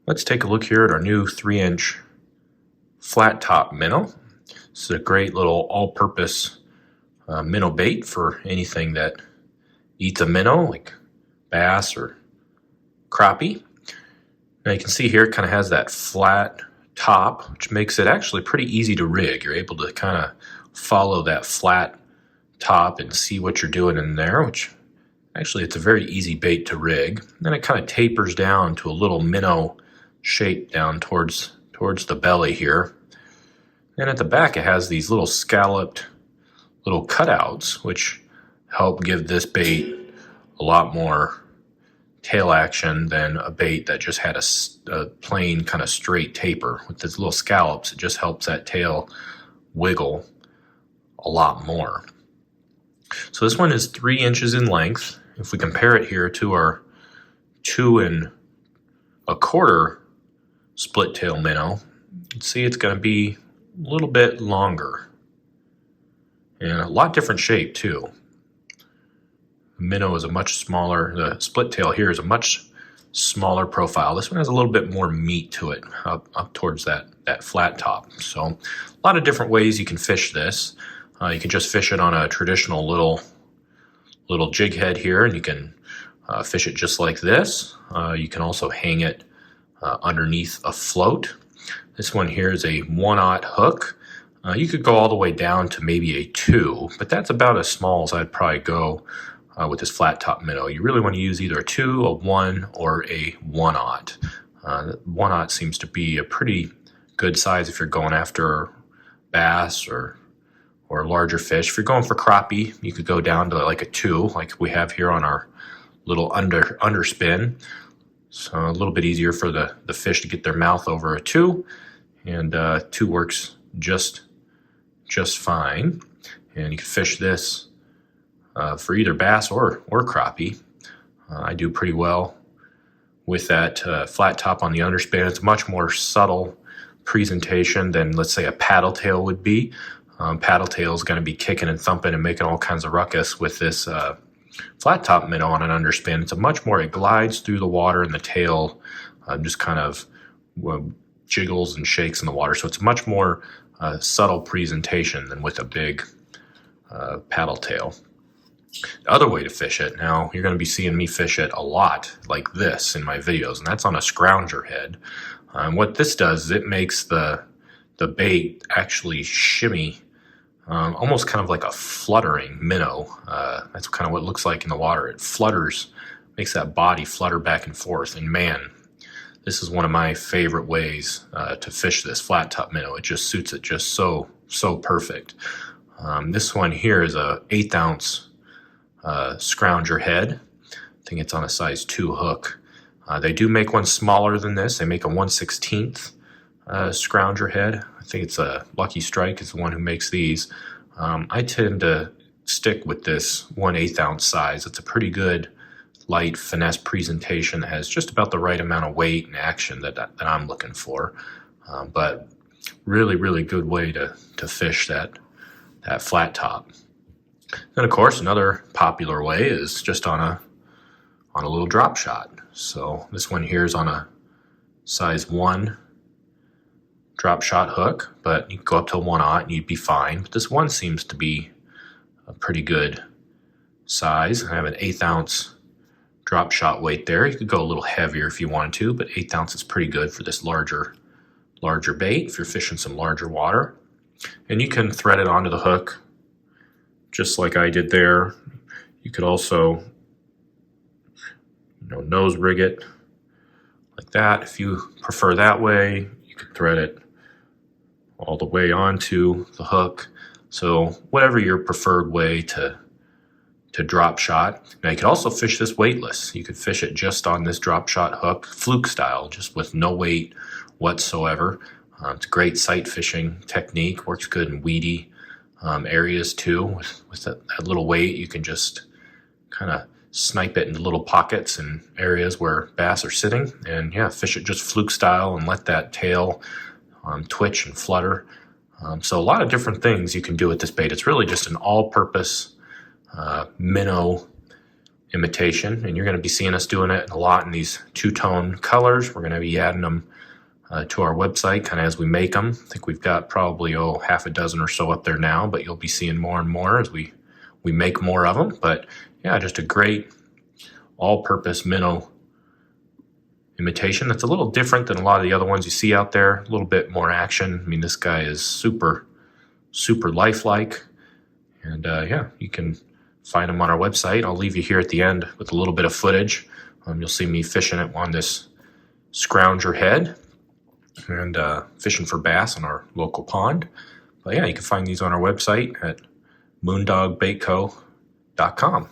Let's take a look here at our new 3-inch Flat Top Minnow. This is a great little all-purpose minnow bait for anything that eats a minnow, like bass or crappie. Now you can see here it kind of has that flat top, which makes it actually pretty easy to rig. You're able to kind of follow that flat top and see what you're doing in there, which actually it's a very easy bait to rig. And then it kind of tapers down to a little minnow shape down towards the belly here. And at the back it has these little scalloped little cutouts, which help give this bait a lot more tail action than a bait that just had a plain kind of straight taper. With these little scallops, it just helps that tail wiggle a lot more. So this one is 3 inches in length. If we compare it here to our 2 1/4 split tail minnow, you can see it's going to be a little bit longer and a lot different shape too. The minnow is a much smaller, the split tail here is a much smaller profile. This one has a little bit more meat to it up towards that flat top. So a lot of different ways you can fish this. You can just fish it on a traditional little jig head here, and you can fish it just like this. You can also hang it underneath a float. This one here is a 1/0 hook. You could go all the way down to maybe a 2, but that's about as small as I'd probably go with this flat top minnow. You really want to use either a 2, a 1, or a 1/0. 1/0 seems to be a pretty good size if you're going after bass or larger fish. If you're going for crappie, you could go down to like a 2, like we have here on our little underspin. So a little bit easier for the fish to get their mouth over a 2, and 2 works just fine. And you can fish this for either bass or crappie. I do pretty well with that flat top on the underspin. It's a much more subtle presentation than, let's say, a paddle tail would be. Paddle tail is going to be kicking and thumping and making all kinds of ruckus. With this flat top minnow on an underspin, it's a much more, it glides through the water, and the tail just kind of jiggles and shakes in the water. So it's a much more subtle presentation than with a big paddle tail. The other way to fish it, now you're going to be seeing me fish it a lot like this in my videos, and that's on a scrounger head. What this does is it makes the bait actually shimmy, almost kind of like a fluttering minnow. That's kind of what it looks like in the water. It flutters, makes that body flutter back and forth, and man, this is one of my favorite ways to fish this flat top minnow. It just suits it just so perfect. This one here is a 1/8 ounce scrounger head. I think it's on a size 2 hook. They do make one smaller than this. They make a 1/16 scrounger head. I think it's a Lucky Strike is the one who makes these. I tend to stick with this 1/8 ounce size. It's a pretty good light finesse presentation that has just about the right amount of weight and action that I'm looking for. But really good way to fish that flat top. And of course, another popular way is just on a little drop shot. So this one here is on a size 1 drop shot hook, but you can go up to a 1/0 and you'd be fine. But this one seems to be a pretty good size. I have an 1/8 ounce drop shot weight there. You could go a little heavier if you wanted to, but 1/8 ounce is pretty good for this larger bait if you're fishing some larger water. And you can thread it onto the hook just like I did there. You could also nose rig it like that. If you prefer that way, you could thread it all the way onto the hook. So whatever your preferred way to drop shot. Now you could also fish this weightless. You could fish it just on this drop shot hook, fluke style, just with no weight whatsoever. It's a great sight fishing technique. Works good in weedy areas too. With that little weight, you can just kind of snipe it into little pockets and areas where bass are sitting, and yeah, fish it just fluke style and let that tail twitch and flutter. So a lot of different things you can do with this bait. It's really just an all-purpose minnow imitation, and you're going to be seeing us doing it a lot in these two-tone colors. We're going to be adding them to our website kind of as we make them. I think we've got probably half a dozen or so up there now, but you'll be seeing more and more as we make more of them. But yeah, just a great all-purpose minnow imitation that's a little different than a lot of the other ones you see out there. A little bit more action. I mean, this guy is super lifelike, and yeah, you can find them on our website. I'll leave you here at the end with a little bit of footage. You'll see me fishing it on this scrounger head and fishing for bass in our local pond. But yeah, you can find these on our website at moondogbaitco.com.